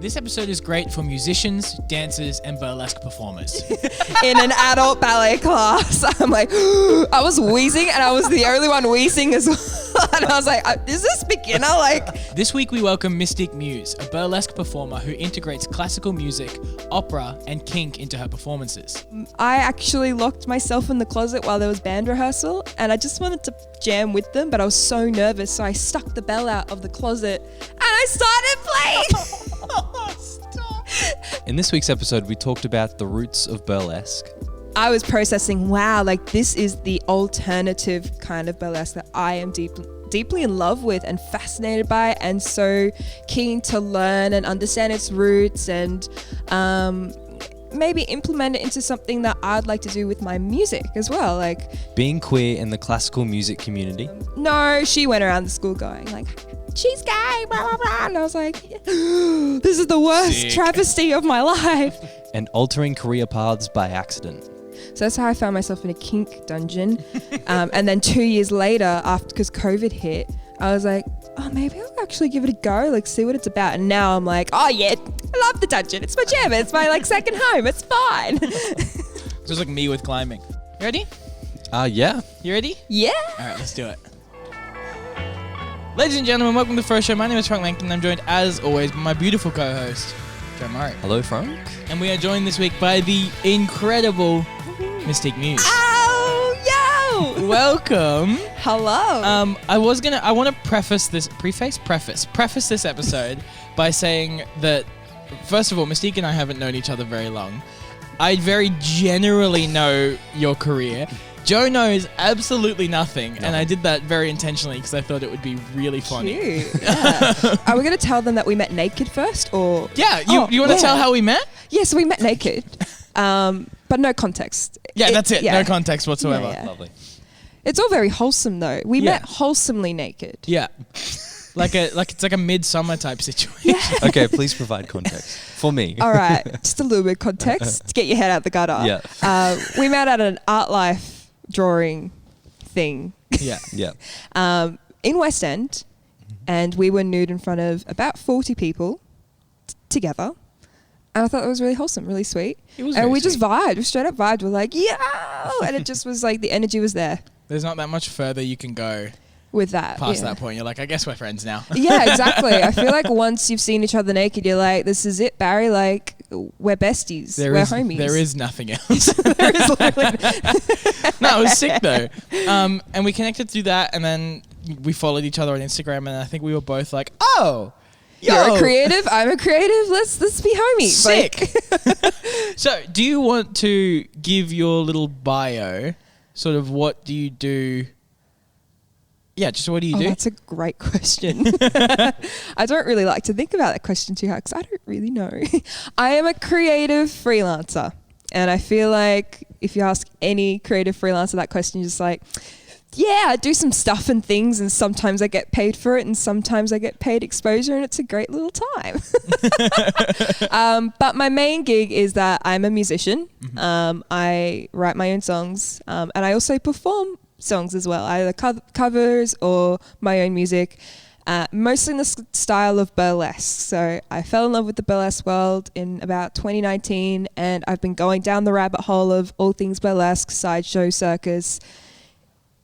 This episode is great for musicians, dancers, and burlesque performers. In an adult ballet class, I'm like, I was wheezing and I was the only one wheezing as well. And I was like, is this beginner? Like, This week we welcome Mystique Muse, a burlesque performer who integrates classical music, opera, and kink into her performances. I actually locked myself in the closet while there was band rehearsal and I just wanted to jam with them, but I was so nervous. So I stuck the bell out of the closet and I started playing. In this week's episode, we talked about the roots of burlesque. I was processing, wow, like this is the alternative kind of burlesque that I am deeply in love with and fascinated by, and so keen to learn and understand its roots and maybe implement it into something that I'd like to do with my music as well. Like Being queer in the classical music community. No, she went around the school going like, she's gay, blah, blah, blah. And I was like, this is the worst Sick. travesty of my life. And altering career paths by accident. So that's how I found myself in a kink dungeon. And then 2 years later, because COVID hit, I was like, oh, maybe I'll actually give it a go, like see what it's about. And now I'm like, oh yeah, I love the dungeon. It's my jam. It's my like second home. It's fine. Just like me with climbing. You ready? Yeah. You ready? Yeah. All right, let's do it. Ladies and gentlemen, welcome to the Froe Show. My name is Frank Langton and I'm joined, as always, by my beautiful co-host, Joe Murray. Hello, Frank. And we are joined this week by the incredible Mystique Muse. Oh, yo. Welcome. Hello. I want to preface this episode by saying that, first of all, Mystique and I haven't known each other very long. I very generally know your career. Joe knows absolutely nothing, and I did that very intentionally because I thought it would be really funny. Cute. Yeah. Are we going to tell them that we met naked first, or? Yeah, you want to tell how we met? Yeah, so we met naked, but no context. Yeah, that's it. Yeah. No context whatsoever. Yeah. Lovely. It's all very wholesome though. We Yeah. met wholesomely naked. Yeah. It's like a midsummer type situation. Okay, please provide context for me. All right, just a little bit of context to get your head out the gutter. Yeah. We met at an art life drawing thing Yeah. in West End, and we were nude in front of about 40 people together. And I thought that was really wholesome, really sweet. It was and very we just sweet. vibed. We straight up vibed. We're like, yeah. And it just was like the energy was there There's not that much further you can go with that. past yeah. that point. You're like, I guess we're friends now. Yeah, exactly. I feel like once you've seen each other naked, you're like, this is it, Barry. Like, we're besties. We're homies. There is nothing else. There is literally No, it was sick though. And we connected through that, and then we followed each other on Instagram, and I think we were both like, oh, You're a creative. I'm a creative. Let's be homies. sick. So, do you want to give your little bio? Sort of, what do you do? Yeah, just what do you do? That's a great question. I don't really like to think about that question too hard because I don't really know. I am a creative freelancer, and I feel like if you ask any creative freelancer that question, you're just like, yeah, I do some stuff and things, and sometimes I get paid for it, and sometimes I get paid exposure, and it's a great little time. But my main gig is that I'm a musician. Mm-hmm. I write my own songs, and I also perform songs as well, either covers or my own music, mostly in the style of burlesque. So I fell in love with the burlesque world in about 2019, and I've been going down the rabbit hole of all things burlesque, sideshow, circus,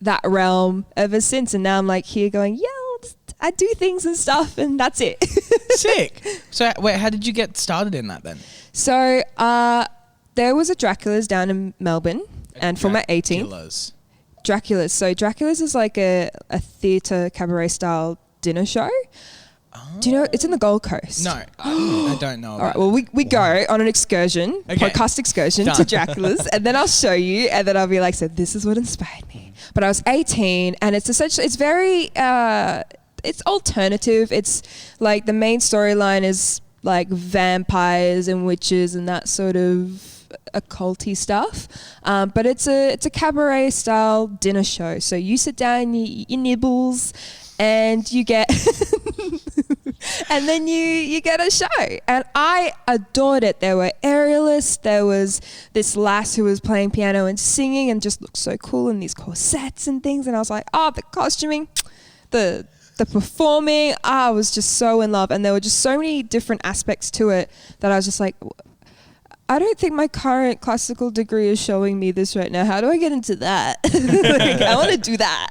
that realm ever since. And now I'm like here going, yeah, I do things and stuff, and that's it. Sick. So, wait, how did you get started in that then? So there was a Dracula's down in Melbourne, and from my 18th. Dracula's. So Dracula's is like a theatre cabaret style dinner show. Oh. Do you know? It's in the Gold Coast. No, I don't know. All right. Well, we go on an excursion, podcast excursion to Dracula's, and then I'll show you, and then I'll be like, so this is what inspired me. But I was 18, and it's essentially, it's very, it's alternative. It's like the main storyline is like vampires and witches and that sort of occulty stuff, but it's a cabaret style dinner show. So you sit down, you eat your nibbles, and you get and then you get a show. And I adored it. There were aerialists, there was this lass who was playing piano and singing and just looked so cool in these corsets and things, and I was like, oh, the costuming, the the performing, I was just so in love. And there were just so many different aspects to it that I was just like, I don't think my current classical degree is showing me this right now. How do I get into that? Like, I want to do that.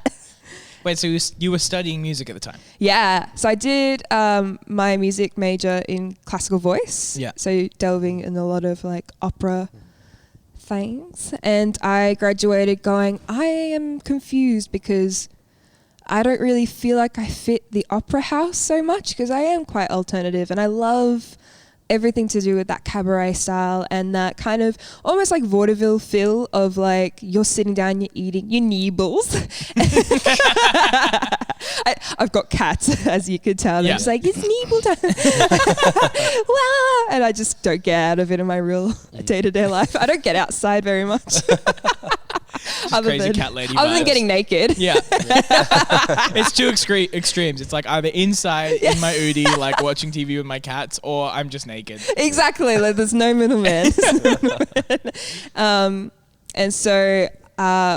Wait, so you were studying music at the time? Yeah. So I did my music major in classical voice. Yeah. So delving in a lot of like opera things. And I graduated going, I am confused because I don't really feel like I fit the opera house so much because I am quite alternative and I love everything to do with that cabaret style and that kind of almost like vaudeville feel of like you're sitting down, you're eating your nibbles. I've got cats, as you could tell. They're just like, it's nibble time. Wow. And I just don't get out of it in my real day-to-day life. I don't get outside very much. Crazy cat lady other than vibes. getting naked. Yeah. It's two extremes. It's like either inside in my Udi, like watching TV with my cats, or I'm just naked. Exactly. Like, there's no middleman. And so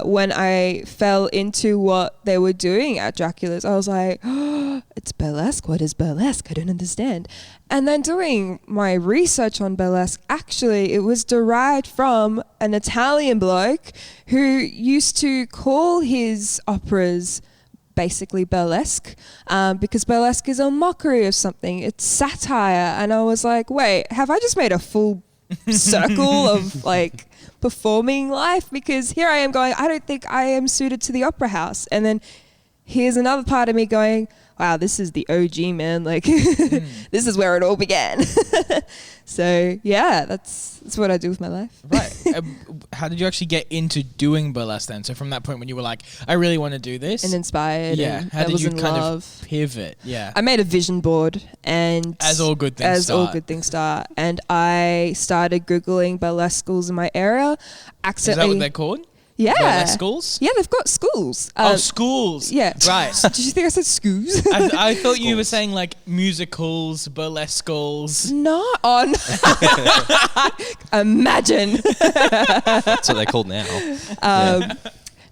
when I fell into what they were doing at Dracula's, I was like, oh, it's burlesque. What is burlesque? I don't understand. And then doing my research on burlesque, actually, it was derived from an Italian bloke who used to call his operas basically burlesque because burlesque is a mockery of something. It's satire. And I was like, wait, have I just made a full circle of like performing life? Because here I am going, I don't think I am suited to the opera house. And then here's another part of me going, wow, this is the OG, man. Like, this is where it all began. So, yeah, that's what I do with my life. Right. How did you actually get into doing burlesque then? So from that point when you were like, I really want to do this. And inspired. Yeah. And How did you kind love. of pivot? Yeah. I made a vision board, and As all good things start. And I started Googling burlesque schools in my area. Is that what they're called? Yeah. Burlesque schools? Yeah, they've got schools. Schools. Yeah. Right. Did you think I said schools? I thought you were saying like musicals, burlesque schools. Not on. Imagine. That's what they're called now.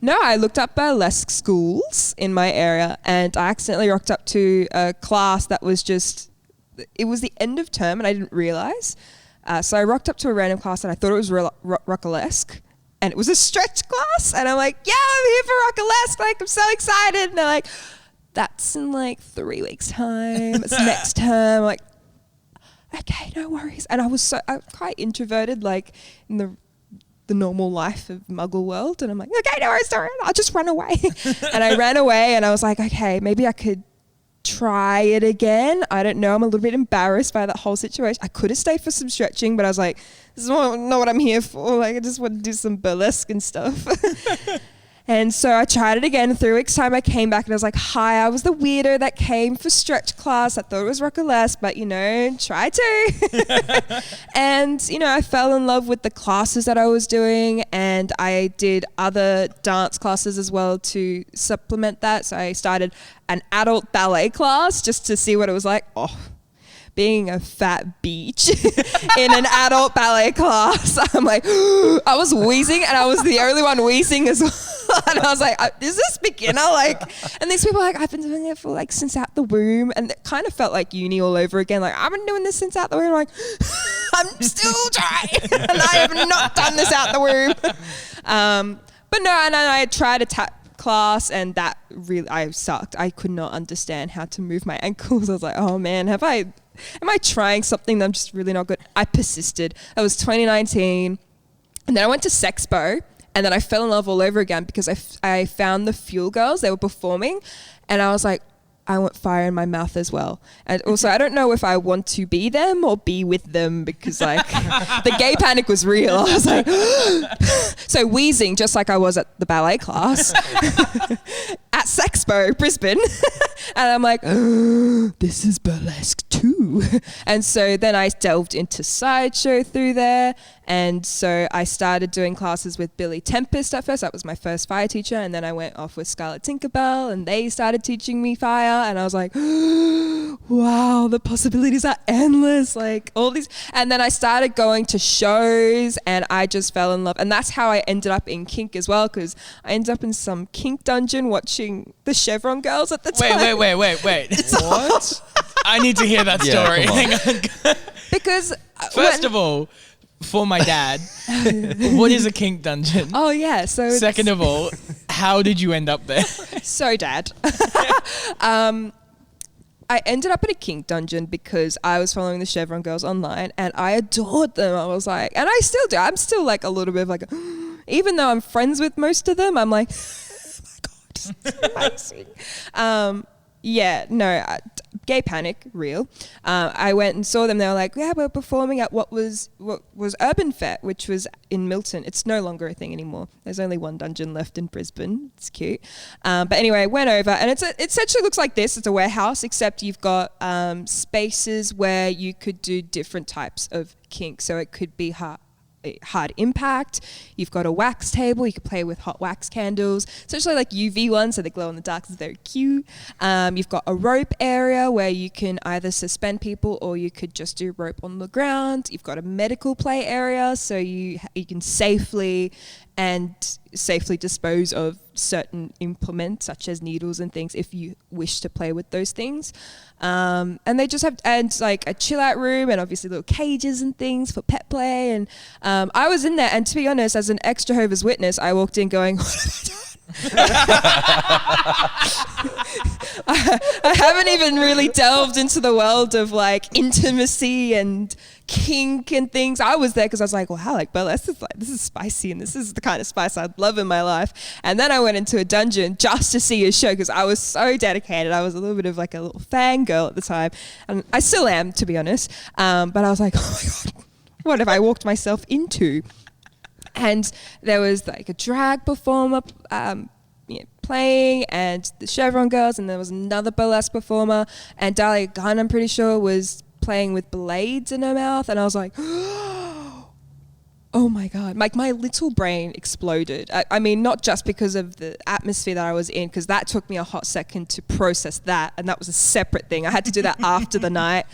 No, I looked up burlesque schools in my area, and I accidentally rocked up to a class that was it was the end of term and I didn't realize. So I rocked up to a random class and I thought it was Rockalesque. And it was a stretch class. And I'm like, yeah, I'm here for Rockalesque. Like, I'm so excited. And they're like, that's in like 3 weeks' time. It's next term. I'm like, okay, no worries. And I'm quite introverted, like in the normal life of Muggle world. And I'm like, okay, no worries, sorry. I'll just run away. And I ran away and I was like, okay, maybe I could try it again. I don't know. I'm a little bit embarrassed by that whole situation. I could have stayed for some stretching, but I was like, this is not what I'm here for. Like, I just want to do some burlesque and stuff. And so I tried it again. In 3 weeks' time, I came back and I was like, hi, I was the weirdo that came for stretch class. I thought it was Rockalesque, but, try to. And, I fell in love with the classes that I was doing, and I did other dance classes as well to supplement that. So I started an adult ballet class just to see what it was like. Oh, being a fat beach in an adult ballet class. I'm like, I was wheezing and I was the only one wheezing as well. And I was like, is this beginner? Like, and these people are like, I've been doing it for like since out the womb. And it kind of felt like uni all over again. Like, I've been doing this since out the womb. I'm like, I'm still trying. And I have not done this out the womb. But no, and I tried a tap class, and that really, I sucked. I could not understand how to move my ankles. I was like, oh man, am I trying something that I'm just really not good? I persisted. It was 2019. And then I went to Sexpo, and then I fell in love all over again because I found the Fuel Girls. They were performing, and I was like, I want fire in my mouth as well. And also, I don't know if I want to be them or be with them because like the gay panic was real. I was like, so wheezing just like I was at the ballet class at Sexpo, Brisbane. And I'm like, this is burlesque too. And so then I delved into sideshow through there. And so I started doing classes with Billy Tempest at first. That was my first fire teacher. And then I went off with Scarlett Tinkerbell, and they started teaching me fire. And I was like, wow, the possibilities are endless. Like all these. And then I started going to shows, and I just fell in love. And that's how I ended up in kink as well, because I ended up in some kink dungeon watching watching the Chevron Girls at the time. Wait. What? I need to hear that story. Hang on. Because first of all, for my dad, what is a kink dungeon? Oh yeah, so second of all, how did you end up there? So Dad, I ended up in a kink dungeon because I was following the Chevron Girls online and I adored them. I was like, and I still do. I'm still like a little bit of like, even though I'm friends with most of them, I'm like, oh my God, it's amazing. Gay panic, real. I went and saw them. They were like, yeah, we're performing at what was Urban Fet, which was in Milton. It's no longer a thing anymore. There's only one dungeon left in Brisbane. It's cute. But anyway, went over and it essentially looks like this. It's a warehouse, except you've got spaces where you could do different types of kink. So it could be hard impact. You've got a wax table. You can play with hot wax candles. Essentially like UV ones, so they glow in the dark. It's very cute. You've got a rope area where you can either suspend people or you could just do rope on the ground. You've got a medical play area, so you can safely dispose of certain implements such as needles and things if you wish to play with those things. And they just have like a chill out room and obviously little cages and things for pet play. And I was in there, and to be honest, as an ex Jehovah's Witness, I walked in going, what have I done? I haven't even really delved into the world of like intimacy and kink and things. I was there because I was like, wow, like burlesque is like, this is spicy and this is the kind of spice I'd love in my life. And then I went into a dungeon just to see a show because I was so dedicated. I was a little bit of like a little fangirl at the time, and I still am, to be honest. But I was like, oh my God, what have I walked myself into? And there was like a drag performer playing, and the Chevron Girls, and there was another burlesque performer, and Dahlia Gunn, I'm pretty sure, was playing with blades in her mouth. And I was like, oh my God, like my little brain exploded. I mean, not just because of the atmosphere that I was in, because that took me a hot second to process that, and that was a separate thing. I had to do that after the night.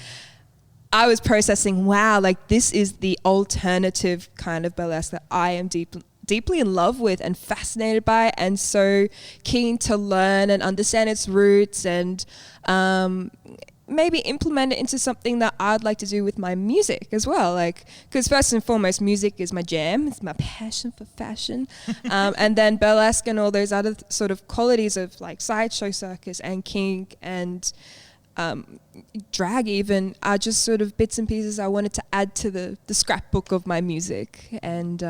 I was processing, wow, like this is the alternative kind of burlesque that I am deeply in love with and fascinated by, and so keen to learn and understand its roots, and maybe implement it into something that I'd like to do with my music as well. Like, because first and foremost, music is my jam. It's my passion for fashion. And then burlesque and all those other sort of qualities of like sideshow circus and kink and drag even are just sort of bits and pieces I wanted to add to the scrapbook of my music. And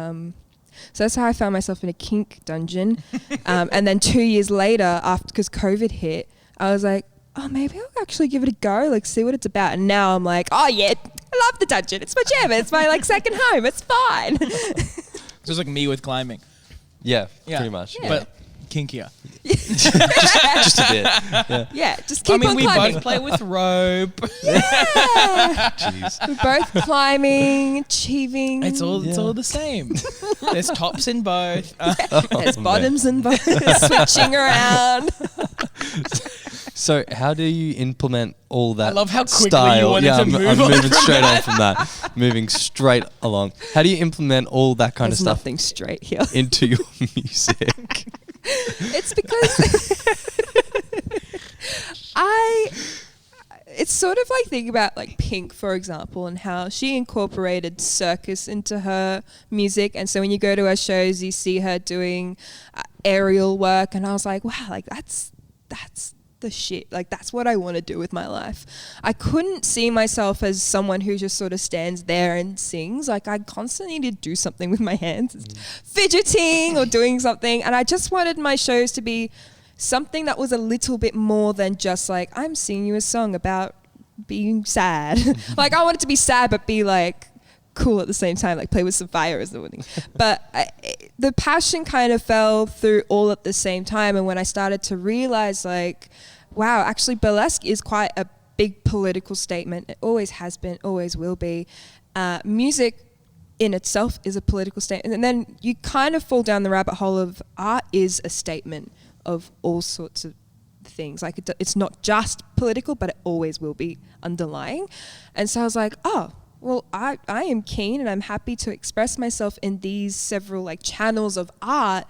so that's how I found myself in a kink dungeon. And then 2 years later, because COVID hit, I was like, oh, maybe I'll actually give it a go, like see what it's about. And now I'm like, oh yeah, I love the dungeon. It's my jam. It's my like second home. It's fine. Just like me with climbing. Yeah, pretty much. Yeah. But kinkier. just a bit. Yeah, just keep on climbing. We both play with rope. Yeah. Jeez. We're both climbing, achieving. It's all the same. There's tops in both. There's bottoms in both. Switching around. So how do you implement all that? I love how quickly style? you wanted to move I'm on moving from straight that. on from that. Moving straight along. How do you implement all that kind There's of stuff nothing straight here. into your music? It's because it's sort of like thinking about like Pink, for example, and how she incorporated circus into her music. And so when you go to her shows, you see her doing aerial work. And I was like, wow, like that's the shit. Like that's what I want to do with my life. I couldn't see myself as someone who just sort of stands there and sings. Like I constantly need to do something with my hands, fidgeting or doing something. And I just wanted my shows to be something that was a little bit more than just like, I'm singing you a song about being sad. Like I wanted to be sad, but be like cool at the same time, like play with some fire or something. But the passion kind of fell through all at the same time. And when I started to realize like, wow, actually burlesque is quite a big political statement. It always has been, always will be. Music in itself is a political statement. And then you kind of fall down the rabbit hole of art is a statement of all sorts of things. Like it's not just political, but it always will be underlying. And so I was like, oh, well, I am keen and I'm happy to express myself in these several like channels of art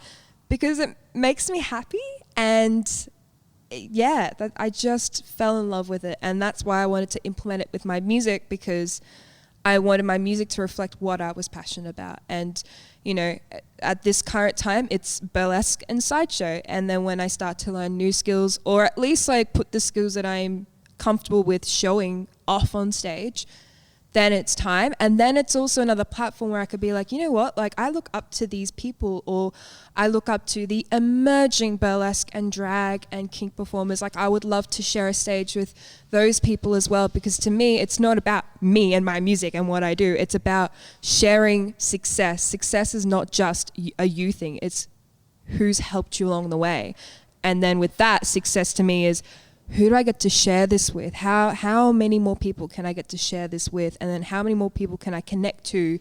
because it makes me happy and I just fell in love with it. And that's why I wanted to implement it with my music, because I wanted my music to reflect what I was passionate about. And, you know, at this current time, it's burlesque and sideshow. And then when I start to learn new skills, or at least like put the skills that I'm comfortable with showing off on stage, then it's time. And then it's also another platform where I could be like, you know what, like I look up to these people, or I look up to the emerging burlesque and drag and kink performers. Like I would love to share a stage with those people as well, because to me, it's not about me and my music and what I do. It's about sharing success. Success is not just a you thing. It's who's helped you along the way. And then with that, success to me is, who do I get to share this with? How many more people can I get to share this with? And then how many more people can I connect to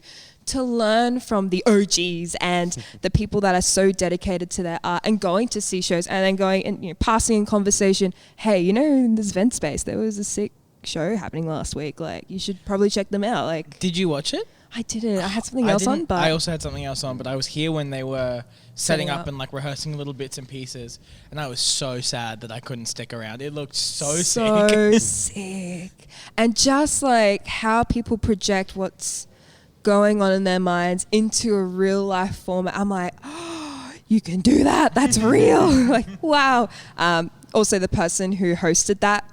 learn from the OGs and the people that are so dedicated to their art, and going to see shows and then going and, you know, passing in conversation. Hey, you know, in this event space, there was a sick show happening last week. Like, you should probably check them out. Like, did you watch it? I didn't. I had something else on, but I also had something else on, but I was here when they were setting up and like rehearsing little bits and pieces, and I was so sad that I couldn't stick around. It looked so sick. sick. And just like how people project what's going on in their minds into a real life format. I'm like, oh, you can do that. That's real. Like, wow. Also, the person who hosted that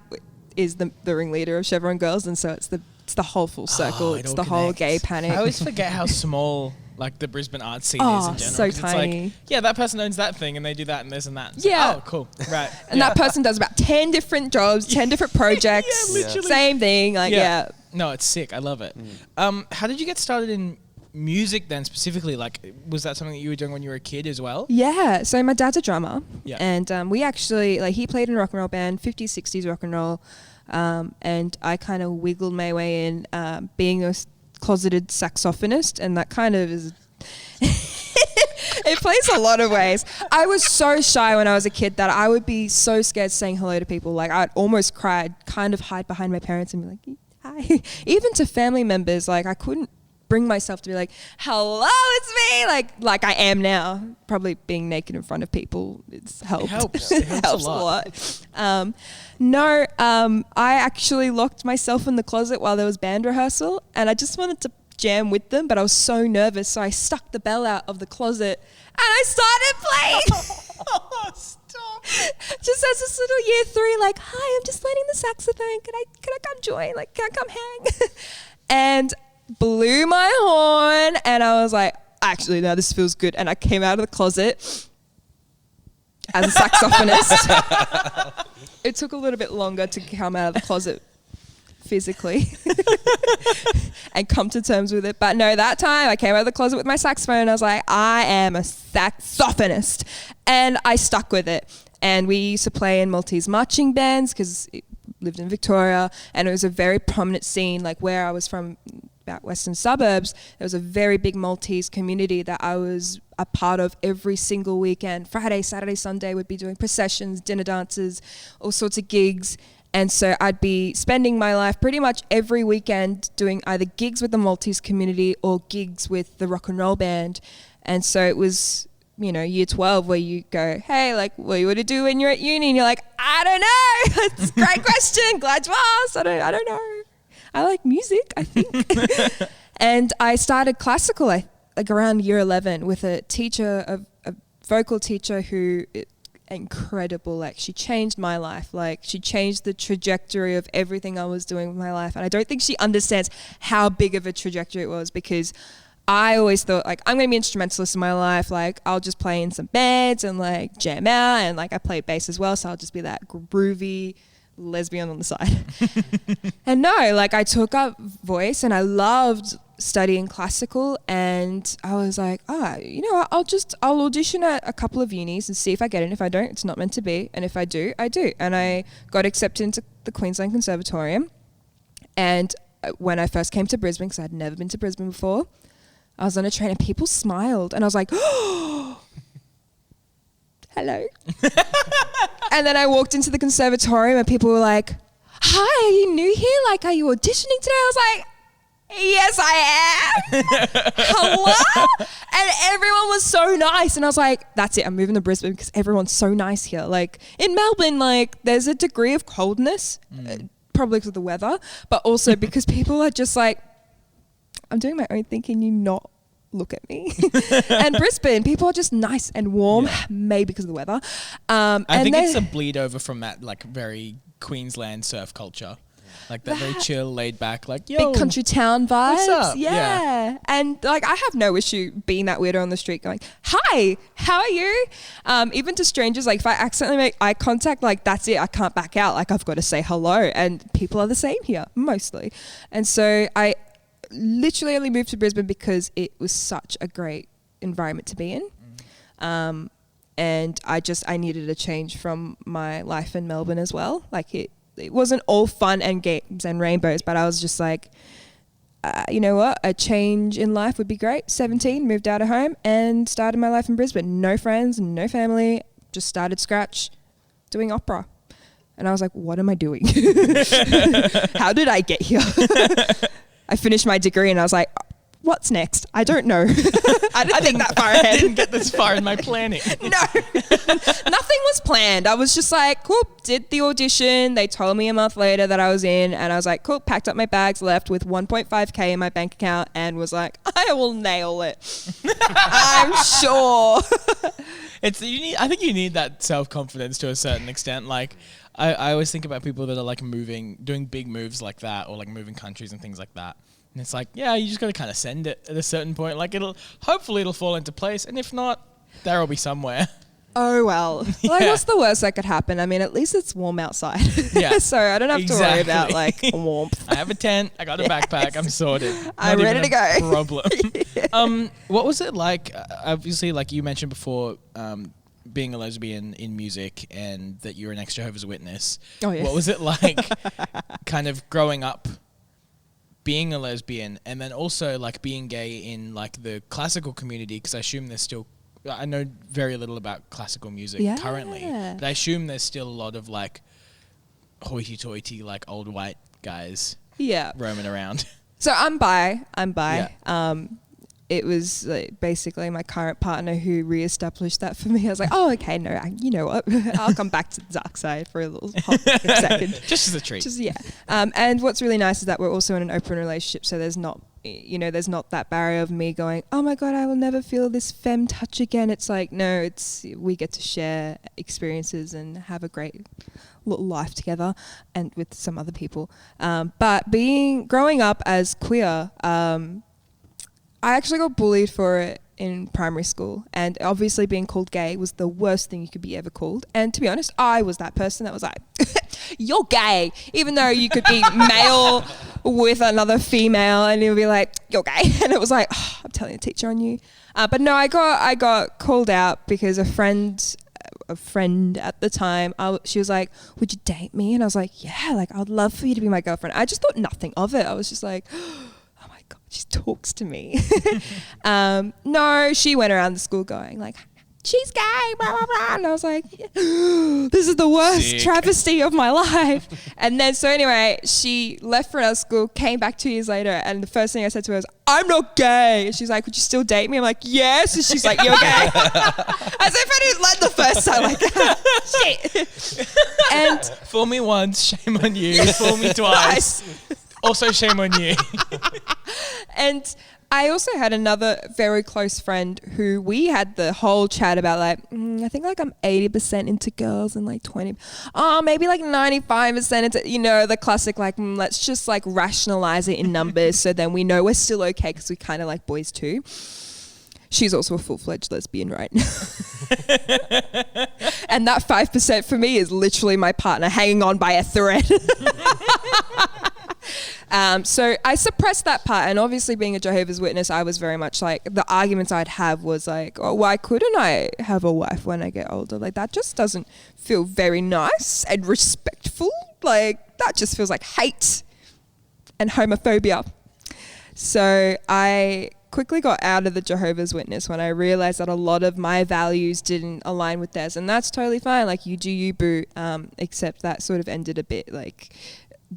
is the ringleader of Chevron Girls, and so it's the whole full circle. It's the whole gay panic. I always forget how small like the Brisbane art scene is in general. So tiny. It's like, yeah, that person owns that thing and they do that and this and that. It's yeah. Like, oh, cool. Right. And that person does about 10 different jobs, 10 different projects. Yeah, literally. Same thing. Like, yeah. No, it's sick. I love it. How did you get started in music then specifically? Like, was that something that you were doing when you were a kid as well? Yeah. So my dad's a drummer. Yeah. And we actually, like, he played in a rock and roll band, 50s, 60s rock and roll. And I kind of wiggled my way in being a closeted saxophonist, and that kind of is it plays a lot of ways. I was so shy when I was a kid that I would be so scared saying hello to people. Like, I'd almost cry, I'd kind of hide behind my parents and be like, hi. Even to family members, like I couldn't bring myself to be like, hello, it's me, like I am now. Probably being naked in front of people, it's helped. It helps a lot. I actually locked myself in the closet while there was band rehearsal, and I just wanted to jam with them, but I was so nervous, so I stuck the bell out of the closet and I started playing. Stop. Just as this little year 3, like, hi, I'm just learning the saxophone. Can I come join? Like, can I come hang? And blew my horn, and I was like, actually, no, this feels good. And I came out of the closet as a saxophonist. It took a little bit longer to come out of the closet physically and come to terms with it. But no, that time I came out of the closet with my saxophone and I was like, I am a saxophonist. And I stuck with it. And we used to play in Maltese marching bands because it lived in Victoria, and it was a very prominent scene, like where I was from, about western suburbs. There was a very big Maltese community that I was a part of every single weekend. Friday, Saturday, Sunday, we'd be doing processions, dinner dances, all sorts of gigs. And so I'd be spending my life pretty much every weekend doing either gigs with the Maltese community or gigs with the rock and roll band. And so it was, you know, year 12 where you go, hey, like, what do you want to do when you're at uni? And you're like, I don't know. It's a great question. Glad you asked. I don't know. I like music, I think. And I started classical like around year 11 with a teacher, a vocal teacher who... incredible. Like, she changed my life. Like, she changed the trajectory of everything I was doing with my life. And I don't think she understands how big of a trajectory it was, because I always thought, like, I'm going to be an instrumentalist in my life. Like, I'll just play in some bands and like jam out, and like I play bass as well, so I'll just be that groovy lesbian on the side. And no, like, I took up voice and I loved studying classical, and I was like, you know what, I'll audition at a couple of unis and see if I get in. If I don't, it's not meant to be, and if I do, I do. And I got accepted into the Queensland Conservatorium. And when I first came to Brisbane, because I'd never been to Brisbane before, I was on a train and people smiled, and I was like, oh, hello. And then I walked into the conservatorium and people were like, hi, are you new here? Like, are you auditioning today? I was like, yes, I am. hello? And everyone was so nice. And I was like, that's it. I'm moving to Brisbane because everyone's so nice here. Like in Melbourne, like there's a degree of coldness, probably because of the weather, but also because people are just like, I'm doing my own thing. Can you not look at me? And Brisbane, people are just nice and warm, maybe because of the weather. I think it's a bleed over from that like very Queensland surf culture. Like that very chill, laid back, like, yo. Big country town vibes. What's up? Yeah. And like, I have no issue being that weirdo on the street going, hi, how are you? Even to strangers, like if I accidentally make eye contact, like that's it. I can't back out. Like I've got to say hello. And people are the same here, mostly. And so I literally only moved to Brisbane because it was such a great environment to be in. And I needed a change from my life in Melbourne as well. Like it wasn't all fun and games and rainbows, but I was just like, you know what? A change in life would be great. 17, moved out of home and started my life in Brisbane. No friends, no family, just started scratch doing opera. And I was like, what am I doing? How did I get here? I finished my degree and I was like, what's next? I don't know. I didn't think that far ahead. I didn't get this far in my planning. No, nothing was planned. I was just like, cool, did the audition. They told me a month later that I was in and I was like, cool, packed up my bags, left with 1.5K in my bank account and was like, I will nail it. I'm sure. I think you need that self-confidence to a certain extent. Like, I always think about people that are like doing big moves like that or like moving countries and things like that. And it's like, yeah, you just got to kind of send it at a certain point. Like hopefully it'll fall into place. And if not, there'll be somewhere. Oh, well. Like, what's the worst that could happen? I mean, at least it's warm outside. Yeah. So I don't have to worry about like warmth. I have a tent. I got a backpack. I'm sorted. I'm ready to go. Problem. What was it like? Obviously, like you mentioned before, being a lesbian in music and that you're an ex-Jehovah's Witness. Oh, yeah. What was it like kind of growing up being a lesbian and then also like being gay in like the classical community? Because I assume there's still, I know very little about classical music currently, but I assume there's still a lot of like hoity-toity like old white guys roaming around. So I'm bi. Yeah. It was like basically my current partner who reestablished that for me. I was like, oh, okay, no, you know what? I'll come back to the dark side for a little hot second. Just as a treat. And what's really nice is that we're also in an open relationship. So there's not that barrier of me going, oh my God, I will never feel this femme touch again. It's like, no, we get to share experiences and have a great little life together and with some other people. But growing up as queer, I actually got bullied for it in primary school, and obviously being called gay was the worst thing you could be ever called. And to be honest, I was that person that was like, you're gay, even though you could be male with another female and you'll be like, you're gay. And it was like, oh, I'm telling the teacher on you. But no, I got called out because a friend at the time, she was like, would you date me? And I was like, yeah, like I'd love for you to be my girlfriend. I just thought nothing of it. I was just like, God, she talks to me. No, she went around the school going like, she's gay, blah, blah, blah. And I was like, this is the worst travesty of my life. And then, so anyway, she left for another school, came back 2 years later. And the first thing I said to her was, I'm not gay. And she's like, would you still date me? I'm like, yes. And she's like, you're gay. As if I didn't let the first time, like, shit. And fool me once, shame on you. Fool me twice. Also, shame on you. And I also had another very close friend who we had the whole chat about like, I think like I'm 80% into girls and like 20, maybe like 95% into, the classic like, let's just like rationalize it in numbers so then we know we're still okay because we kind of like boys too. She's also a full-fledged lesbian right now. And that 5% for me is literally my partner hanging on by a thread. So I suppressed that part, and obviously being a Jehovah's Witness, I was very much like, the arguments I'd have was like, oh, why couldn't I have a wife when I get older? Like, that just doesn't feel very nice and respectful. Like, that just feels like hate and homophobia. So I quickly got out of the Jehovah's Witness when I realized that a lot of my values didn't align with theirs, and that's totally fine. Like, you do you, boo. Except that sort of ended a bit like,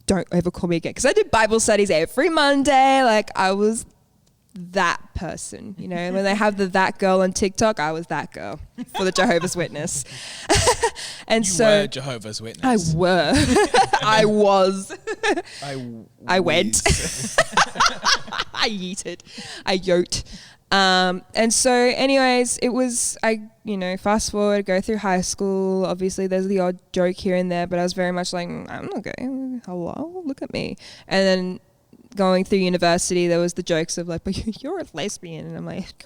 don't ever call me again. Because I did Bible studies every Monday. Like, I was that person, you know. When they have that girl on TikTok, I was that girl for the Jehovah's Witness. And you so were Jehovah's Witness. I were. I was. I went. I yeeted. I yoked. And so anyways, it was, fast forward, go through high school. Obviously there's the odd joke here and there, but I was very much like, I'm not going, hello, look at me. And then going through university, there was the jokes of like, but you're a lesbian. And I'm like,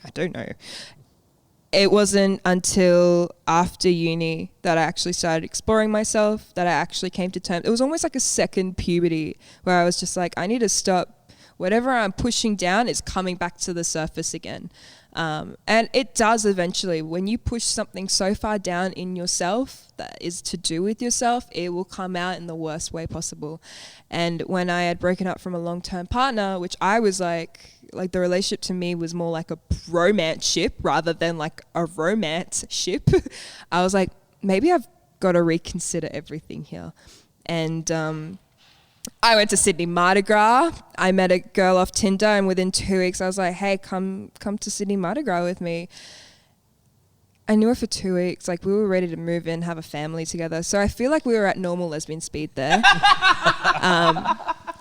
I don't know. It wasn't until after uni that I actually started exploring myself, that I actually came to terms. It was almost like a second puberty where I was just like, I need to stop. Whatever I'm pushing down is coming back to the surface again. And it does eventually. When you push something so far down in yourself that is to do with yourself, it will come out in the worst way possible. And when I had broken up from a long-term partner, which I was like the relationship to me was more like a romance ship rather than like a romance ship. I was like, maybe I've got to reconsider everything here. And I went to Sydney Mardi Gras. I met a girl off Tinder, and within 2 weeks I was like, hey, come to Sydney Mardi Gras with me. I knew her for 2 weeks. Like, we were ready to move in, have a family together. So I feel like we were at normal lesbian speed there.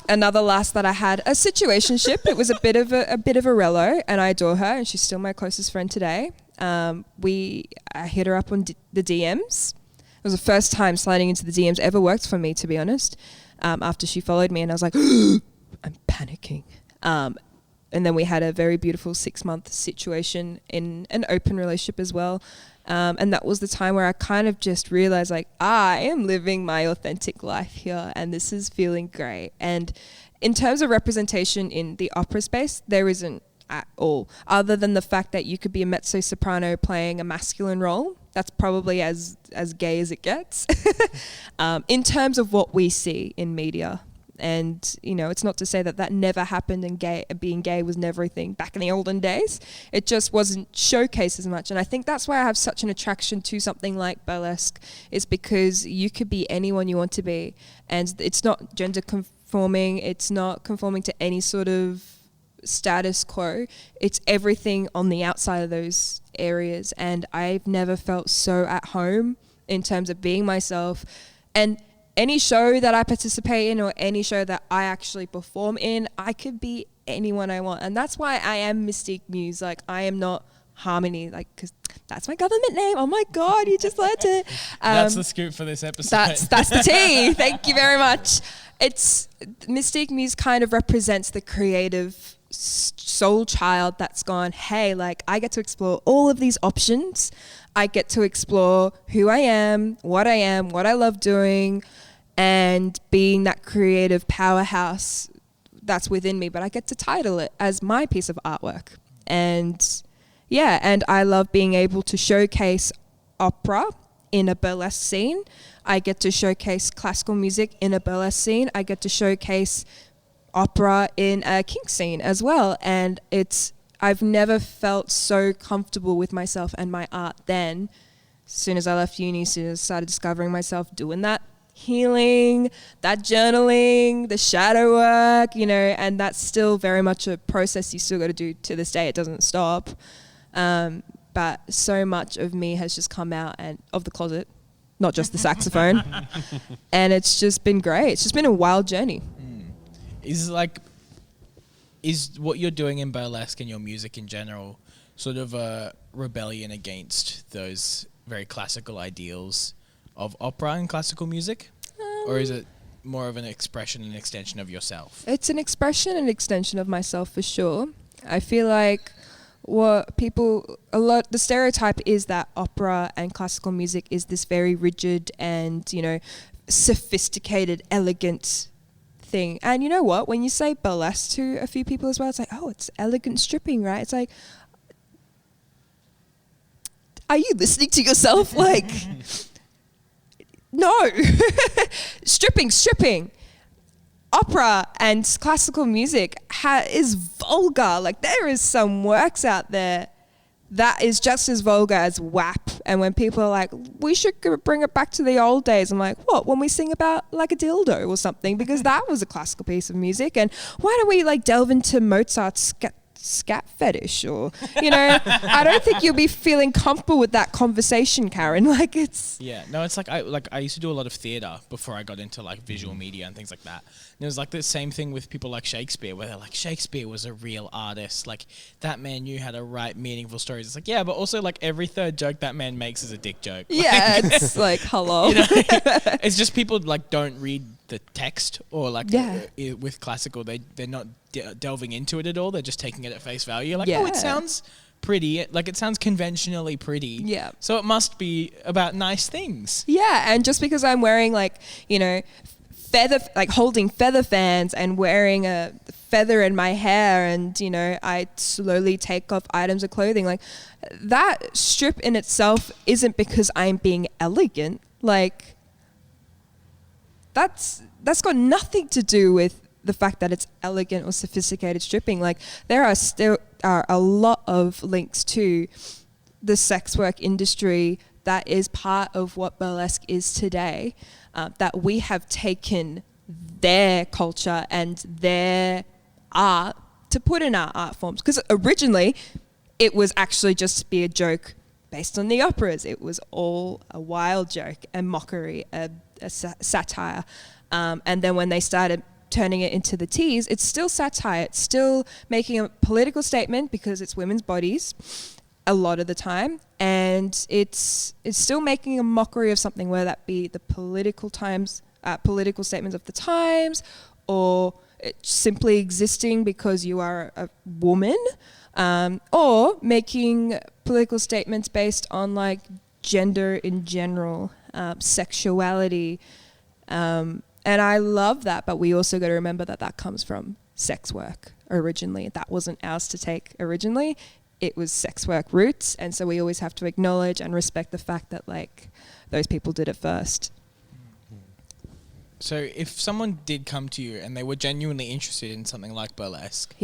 Another last that I had, a situationship. It was a bit of a relo, and I adore her, and she's still my closest friend today. I hit her up on the DMs. It was the first time sliding into the DMs ever worked for me, to be honest. After she followed me, and I was like, I'm panicking. And then we had a very beautiful 6-month situation in an open relationship as well. And that was the time where I kind of just realized, like, I am living my authentic life here, and this is feeling great. And in terms of representation in the opera space, there isn't at all, other than the fact that you could be a mezzo-soprano playing a masculine role. That's probably as gay as it gets in terms of what we see in media. And, it's not to say that never happened and being gay was never a thing back in the olden days. It just wasn't showcased as much. And I think that's why I have such an attraction to something like burlesque, is because you could be anyone you want to be. And it's not gender conforming. It's not conforming to any sort of status quo. It's everything on the outside of those areas, and I've never felt so at home in terms of being myself. And any show that I participate in, or any show that I actually perform in, I could be anyone I want. And that's why I am Mystique Muse. Like, I am not Harmony, like, because that's my government name. Oh my God, you just learned it. That's the scoop for this episode. That's the tea. Thank you very much. It's Mystique Muse kind of represents the creative soul child that's gone, hey, like, I get to explore all of these options. I get to explore who I am, what I love doing, and being that creative powerhouse that's within me. But I get to title it as my piece of artwork. And yeah, and I love being able to showcase opera in a burlesque scene. I get to showcase classical music in a burlesque scene. I get to showcase opera in a kink scene as well. And I've never felt so comfortable with myself and my art then. As soon as I left uni, as soon as I started discovering myself, doing that healing, that journaling, the shadow work, and that's still very much a process you still got to do to this day. It doesn't stop. But so much of me has just come out and of the closet, not just the saxophone. And it's just been great. It's just been a wild journey. Is what you're doing in burlesque and your music in general sort of a rebellion against those very classical ideals of opera and classical music? Or is it more of an expression and extension of yourself? It's an expression and extension of myself for sure. I feel like the stereotype is that opera and classical music is this very rigid and, sophisticated, elegant thing. And you know what? When you say burlesque to a few people as well, it's like, oh, it's elegant stripping, right? It's like, are you listening to yourself? Like, no. Stripping. Opera and classical music is vulgar. Like, there is some works out there that is just as vulgar as WAP And when people are like, we should bring it back to the old days, I'm like, what? When we sing about like a dildo or something, because that was a classical piece of music. And why don't we like delve into Mozart's scat fetish? Or, you know, I don't think you'll be feeling comfortable with that conversation, Karen. Like it's... Yeah, no, it's like I used to do a lot of theatre before I got into like visual media and things like that. And it was like the same thing with people like Shakespeare, where they're like, Shakespeare was a real artist. Like, that man knew how to write meaningful stories. It's like, yeah, but also like every third joke that man makes is a dick joke. Yeah, it's like, hello. You know, it's just people like don't read the text, or like with classical, they're not delving into it at all. They're just taking it at face value. Like, oh, it sounds pretty. Like, it sounds conventionally pretty. Yeah. So it must be about nice things. Yeah, and just because I'm wearing like, you know, holding feather fans and wearing a feather in my hair, and, you know, I slowly take off items of clothing, like that strip in itself isn't because I'm being elegant. Like, that's got nothing to do with the fact that it's elegant or sophisticated stripping. Like, there are still a lot of links to the sex work industry that is part of what burlesque is today, that we have taken their culture and their art to put in our art forms. Because originally it was actually just to be a joke based on the operas. It was all a wild joke, a mockery, a satire. And then when they started turning it into the teas, it's still satire. It's still making a political statement because it's women's bodies a lot of the time, and it's still making a mockery of something, whether that be the political statements of the times, or it's simply existing because you are a woman, or making political statements based on like gender in general, sexuality, and I love that. But we also got to remember that comes from sex work originally. That wasn't ours to take originally. It was sex work roots, and so we always have to acknowledge and respect the fact that like those people did it first. So if someone did come to you and they were genuinely interested in something like burlesque,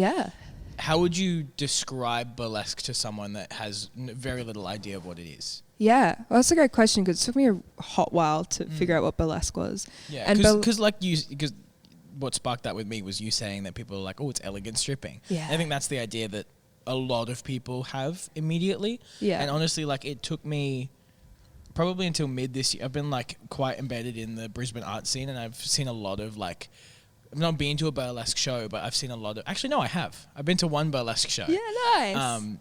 how would you describe burlesque to someone that has very little idea of what it is? Yeah, well, that's a great question, because it took me a hot while to figure out what burlesque was. Yeah, because what sparked that with me was you saying that people are like, oh, it's elegant stripping. Yeah, I think that's the idea that a lot of people have immediately. Yeah, and honestly, like, it took me probably until mid this year. I've been like quite embedded in the Brisbane art scene, and I've seen a lot of like, I've not been to a burlesque show, but I've seen a lot of, actually no, I have. I've been to one burlesque show. Yeah, nice.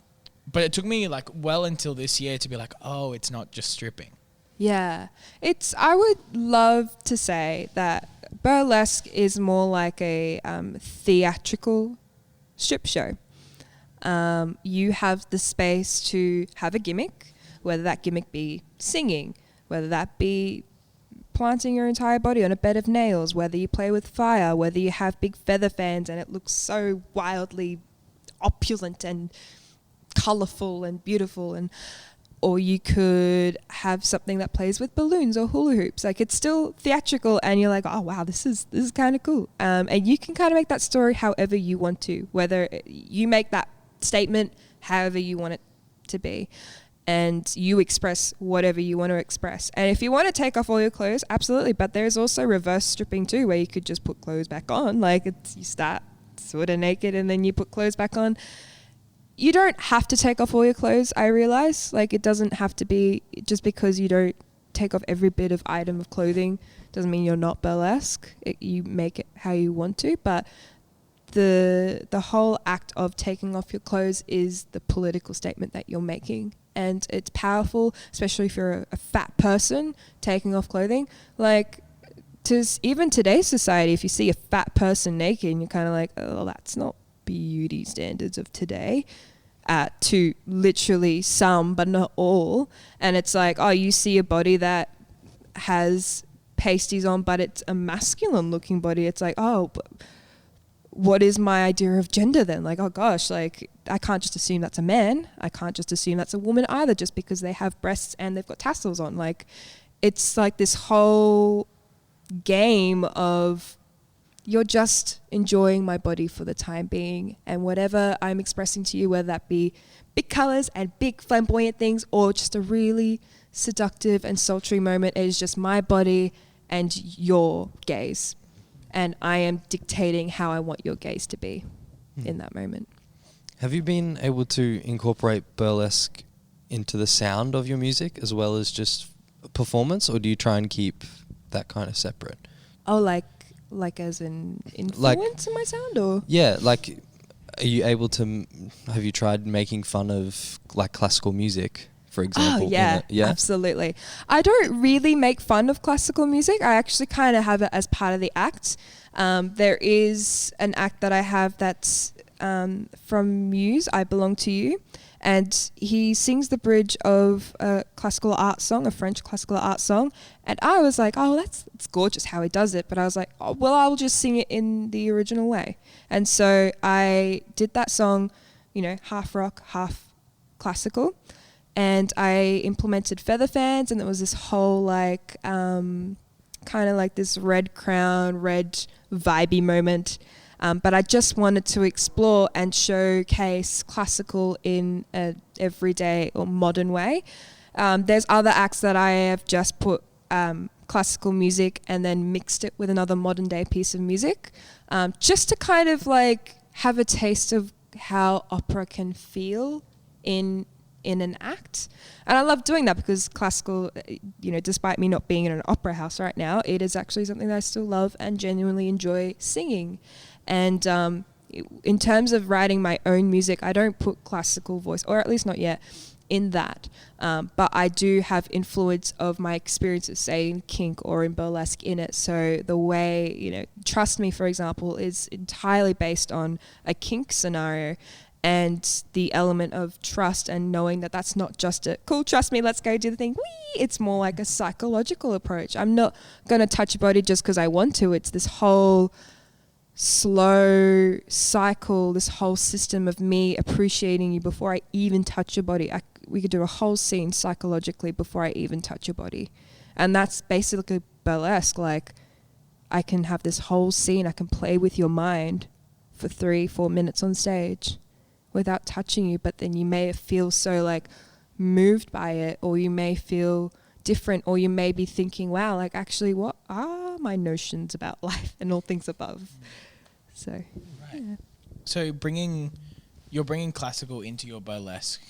But it took me like well until this year to be like, oh, it's not just stripping. Yeah, I would love to say that burlesque is more like a theatrical strip show. You have the space to have a gimmick, whether that gimmick be singing, whether that be planting your entire body on a bed of nails, whether you play with fire, whether you have big feather fans and it looks so wildly opulent and colourful and beautiful, or you could have something that plays with balloons or hula hoops. Like, it's still theatrical, and you're like, oh wow, this is kind of cool. And you can kind of make that story however you want to, whether you make that statement however you want it to be, and you express whatever you want to express. And if you want to take off all your clothes, absolutely. But there's also reverse stripping too, where you could just put clothes back on. Like, you start sort of naked and then you put clothes back on. You don't have to take off all your clothes, I realize. Like, it doesn't have to be, just because you don't take off every bit of item of clothing doesn't mean you're not burlesque. You make it how you want to, but the whole act of taking off your clothes is the political statement that you're making. And it's powerful, especially if you're a fat person taking off clothing. Like, even today's society, if you see a fat person naked, you're kind of like, oh, that's not beauty standards of today. To literally some, but not all. And it's like, oh, you see a body that has pasties on, but it's a masculine looking body. It's like, oh, but what is my idea of gender then? Like, oh gosh, like, I can't just assume that's a man. I can't just assume that's a woman either, just because they have breasts and they've got tassels on. Like, it's like this whole game of you're just enjoying my body for the time being, and whatever I'm expressing to you, whether that be big colors and big flamboyant things or just a really seductive and sultry moment, it is just my body and your gaze, and I am dictating how I want your gaze to be in that moment. Have you been able to incorporate burlesque into the sound of your music as well as just performance, or do you try and keep that kind of separate? Oh, like as an influence in my sound, or? Yeah, like, are you able to, have you tried making fun of like classical music, for example? Oh, yeah, absolutely. I don't really make fun of classical music. I actually kind of have it as part of the act. There is an act that I have that's from Muse, I Belong to You, and he sings the bridge of a classical art song, a French classical art song, and I was like, oh, it's gorgeous how he does it, but I was like, oh, well, I'll just sing it in the original way. And so I did that song, half rock, half classical, and I implemented feather fans, and there was this whole kind of like this red crown, red vibey moment. But I just wanted to explore and showcase classical in an everyday or modern way. There's other acts that I have just put classical music and then mixed it with another modern day piece of music, just to kind of like have a taste of how opera can feel in an act. And I love doing that because classical, despite me not being in an opera house right now, it is actually something that I still love and genuinely enjoy singing. And in terms of writing my own music, I don't put classical voice, or at least not yet, in that. But I do have influence of my experiences, say in kink or in burlesque in it. So the way, Trust Me, for example, is entirely based on a kink scenario, and the element of trust and knowing that that's not just a cool, trust me, let's go do the thing. Whee! It's more like a psychological approach. I'm not going to touch your body just because I want to. It's this whole slow cycle, this whole system of me appreciating you before I even touch your body. We could do a whole scene psychologically before I even touch your body. And that's basically burlesque. Like, I can have this whole scene, I can play with your mind for 3-4 minutes on stage without touching you, but then you may feel so like moved by it, or you may feel different, or you may be thinking, wow, like actually what are my notions about life and all things above. So, right. Yeah. So you're bringing classical into your burlesque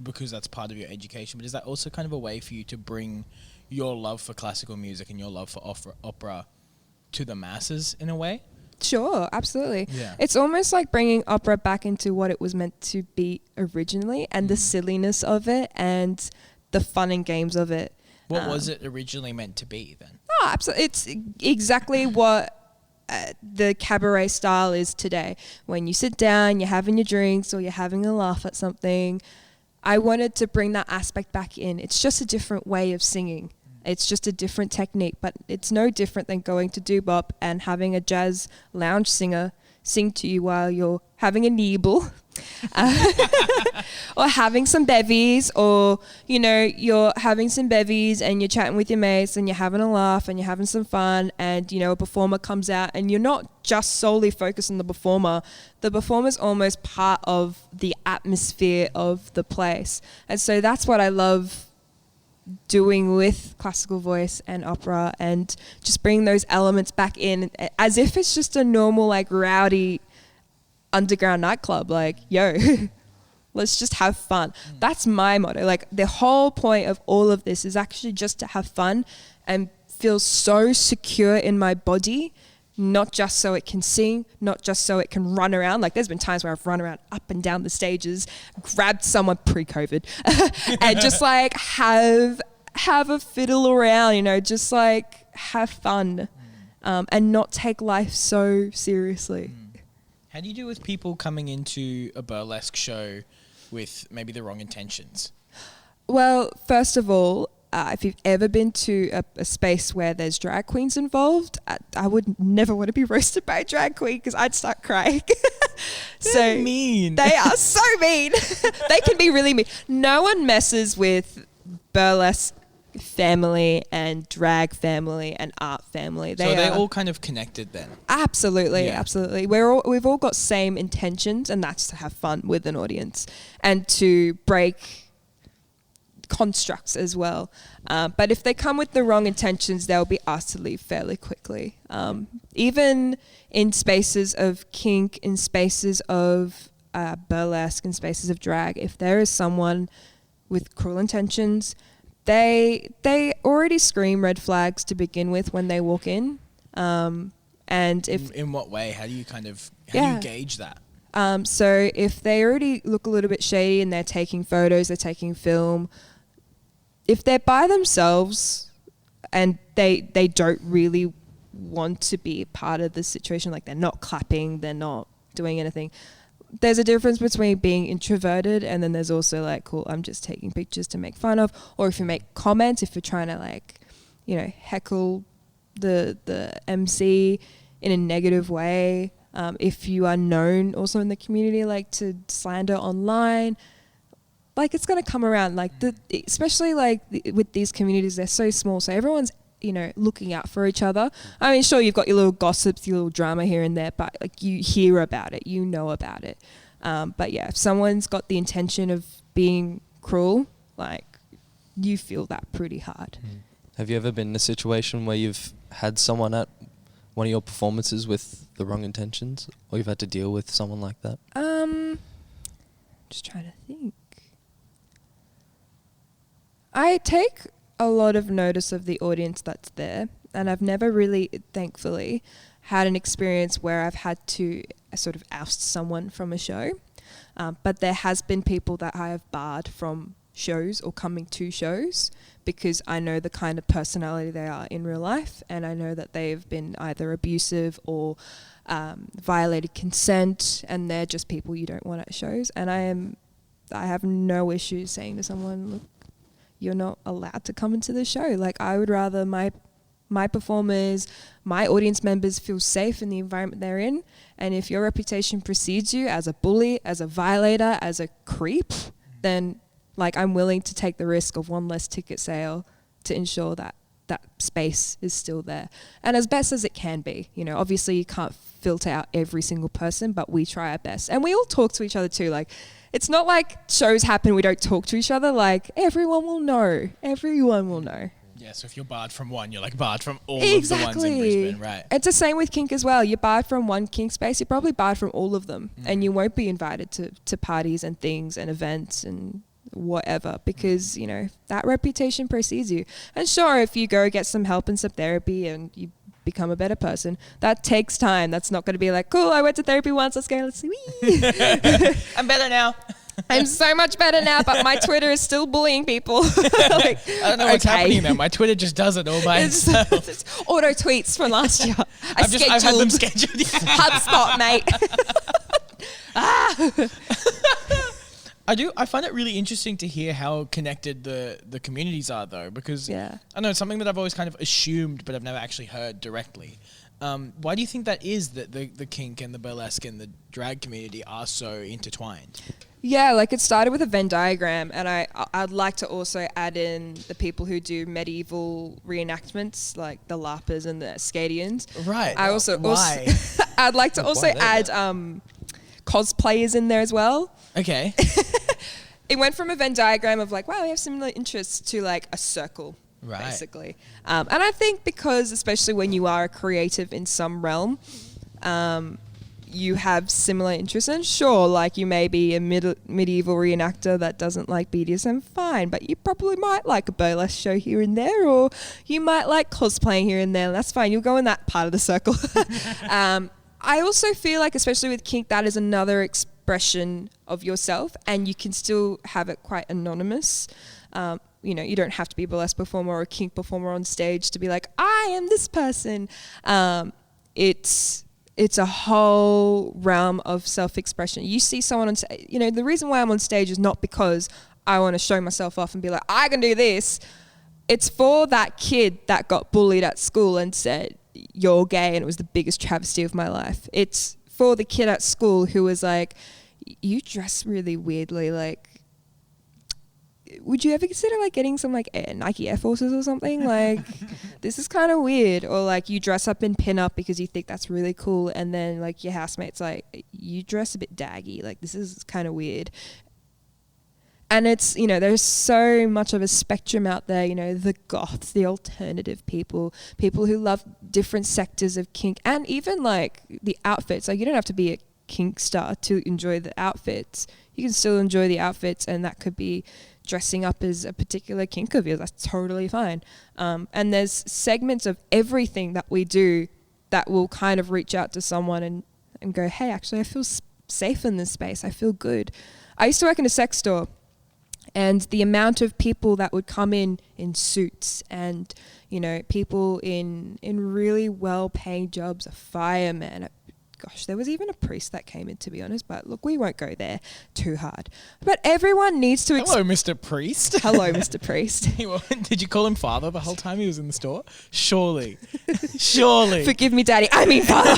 because that's part of your education, but is that also kind of a way for you to bring your love for classical music and your love for opera to the masses in a way? Sure, absolutely. Yeah. It's almost like bringing opera back into what it was meant to be originally, and the silliness of it and the fun and games of it. What was it originally meant to be then? Oh, absolutely. It's exactly what the cabaret style is today. When you sit down, you're having your drinks or you're having a laugh at something. I wanted to bring that aspect back in. It's just a different way of singing. It's just a different technique, but it's no different than going to doo-bop and having a jazz lounge singer sing to you while you're having a nibble. Or having some bevies, or you're having some bevies and you're chatting with your mates and you're having a laugh and you're having some fun, and a performer comes out and you're not just solely focused on the performer's almost part of the atmosphere of the place. And so that's what I love doing with classical voice and opera, and just bring those elements back in as if it's just a normal like rowdy underground nightclub, like, yo, let's just have fun. That's my motto. Like, the whole point of all of this is actually just to have fun and feel so secure in my body, not just so it can sing, not just so it can run around. Like, there's been times where I've run around up and down the stages, grabbed someone pre-COVID and just like have a fiddle around, just like have fun, and not take life so seriously. How do you do with people coming into a burlesque show with maybe the wrong intentions? Well, first of all, if you've ever been to a space where there's drag queens involved, I would never want to be roasted by a drag queen because I'd start crying. They're mean. They are so mean. They can be really mean. No one messes with burlesque family and drag family and art family. They're all kind of connected then. Absolutely, absolutely. We've all got same intentions, and that's to have fun with an audience and to break constructs as well. But if they come with the wrong intentions, they'll be asked to leave fairly quickly. Even in spaces of kink, in spaces of burlesque, in spaces of drag, if there is someone with cruel intentions, they already scream red flags to begin with when they walk in. And if in what way? How do you do you gauge that? So if they already look a little bit shady and they're taking photos, they're taking film, if they're by themselves and they don't really want to be part of the situation, like they're not clapping, they're not doing anything, there's a difference between being introverted and then there's also like, cool, I'm just taking pictures to make fun of. Or if you make comments, if you're trying to like, heckle the MC in a negative way, if you are known also in the community like to slander online, like it's going to come around, like especially like with these communities, they're so small, so everyone's looking out for each other. I mean, sure, you've got your little gossips, your little drama here and there, but like you hear about it, you know about it. But yeah, if someone's got the intention of being cruel, like you feel that pretty hard. Have you ever been in a situation where you've had someone at one of your performances with the wrong intentions, or you've had to deal with someone like that? Just trying to think. I take a lot of notice of the audience that's there, and I've never really, thankfully, had an experience where I've had to sort of oust someone from a show. But there has been people that I have barred from shows or coming to shows because I know the kind of personality they are in real life, and I know that they've been either abusive or violated consent, and they're just people you don't want at shows. And I have no issues saying to someone, look, you're not allowed to come into the show. Like, I would rather my performers, my audience members feel safe in the environment they're in. And if your reputation precedes you as a bully, as a violator, as a creep, then like I'm willing to take the risk of one less ticket sale to ensure that that space is still there. And as best as it can be, obviously you can't filter out every single person, but we try our best. And we all talk to each other too. Like, it's not like shows happen, we don't talk to each other. Like, everyone will know. Everyone will know. Yeah, so if you're barred from one, you're like barred from all exactly. of the ones in Brisbane, right? It's the same with kink as well. You're barred from one kink space, you're probably barred from all of them. And you won't be invited to parties and things and events and whatever because, that reputation precedes you. And sure, if you go get some help and some therapy and you become a better person, that takes time. That's not going to be like, cool, I went to therapy once, let's go, let's see. I'm better now. I'm so much better now, but my Twitter is still bullying people. Like, I don't know what's happening there. My Twitter just does it all by itself. It's auto tweets from last year. I've had them scheduled. HubSpot, mate. I find it really interesting to hear how connected the communities are, though, because I know it's something that I've always kind of assumed, but I've never actually heard directly. Why do you think that is, that the kink and the burlesque and the drag community are so intertwined? Yeah, like it started with a Venn diagram, and I'd like to also add in the people who do medieval reenactments, like the LARPers and the Scadians. Right. Why? I'd like to also add cosplayers in there as well. Okay. It went from a Venn diagram of like, wow, we have similar interests, to like a circle. Right. Basically. And I think because, especially when you are a creative in some realm, you have similar interests. And sure, like you may be a medieval reenactor that doesn't like BDSM, fine, but you probably might like a burlesque show here and there, or you might like cosplaying here and there, and that's fine. You'll go in that part of the circle. I also feel like, especially with kink, that is another expression of yourself, and you can still have it quite anonymous. You don't have to be a burlesque performer or a kink performer on stage to be like, I am this person. It's a whole realm of self-expression. You see someone on stage, the reason why I'm on stage is not because I want to show myself off and be like, I can do this. It's for that kid that got bullied at school and said, you're gay, and it was the biggest travesty of my life. It's for the kid at school who was like, you dress really weirdly, like, would you ever consider like getting some like Nike Air Forces or something? Like, this is kind of weird. Or like you dress up in pin-up because you think that's really cool, and then like your housemate's like, you dress a bit daggy. Like, this is kind of weird. And it's, you know, there's so much of a spectrum out there, you know, the goths, the alternative people who love different sectors of kink, and even like the outfits. Like, you don't have to be a kink star to enjoy the outfits. You can still enjoy the outfits, and that could be dressing up as a particular kink of yours. That's totally fine. And there's segments of everything that we do that will kind of reach out to someone and go, hey, actually, I feel safe in this space. I feel good. I used to work in a sex store. And the amount of people that would come in suits, and, you know, people in really well-paying jobs, a fireman, gosh, there was even a priest that came in, to be honest. But look, we won't go there too hard. But everyone needs to... Hello, Mr. Priest. Hello, Mr. Priest. Did you call him father the whole time he was in the store? Surely. Surely. Forgive me, Daddy. I mean father.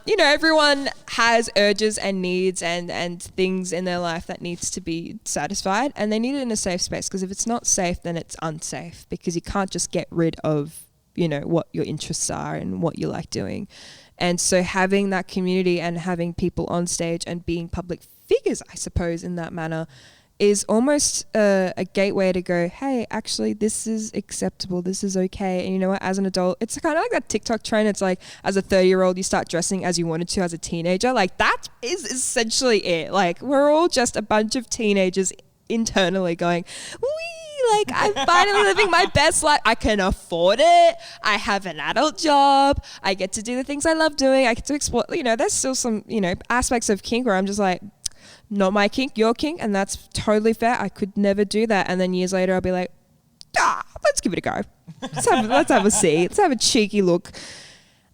You know, everyone has urges and needs and things in their life that needs to be satisfied, and they need it in a safe space, because if it's not safe, then it's unsafe, because you can't just get rid of, you know, what your interests are and what you like doing. And so having that community and having people on stage and being public figures, I suppose, in that manner, is almost a gateway to go, hey, actually, this is acceptable, this is okay. And you know what, as an adult, it's kind of like that TikTok trend. It's like, as a 30-year-old, you start dressing as you wanted to as a teenager. Like, that is essentially it. Like, we're all just a bunch of teenagers internally going, wee, like, I'm finally living my best life. I can afford it. I have an adult job. I get to do the things I love doing. I get to explore, you know, there's still some, you know, aspects of kink where I'm just like, not my kink, your kink, and that's totally fair. I could never do that. And then years later, I'll be like, let's give it a go. Let's have a see. Let's have a cheeky look.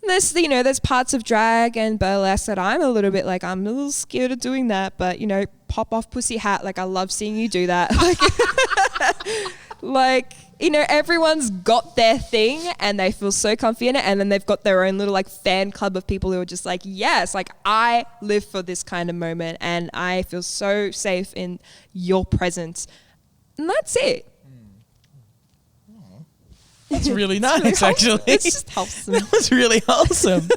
And there's, you know, there's parts of drag and burlesque that I'm a little bit like, I'm a little scared of doing that, but, you know, pop off pussy hat. Like, I love seeing you do that. Like, you know, everyone's got their thing and they feel so comfy in it, and then they've got their own little like fan club of people who are just like, yes, like, I live for this kind of moment and I feel so safe in your presence. And that's it. That's really nice, actually. It's just wholesome. That was really wholesome.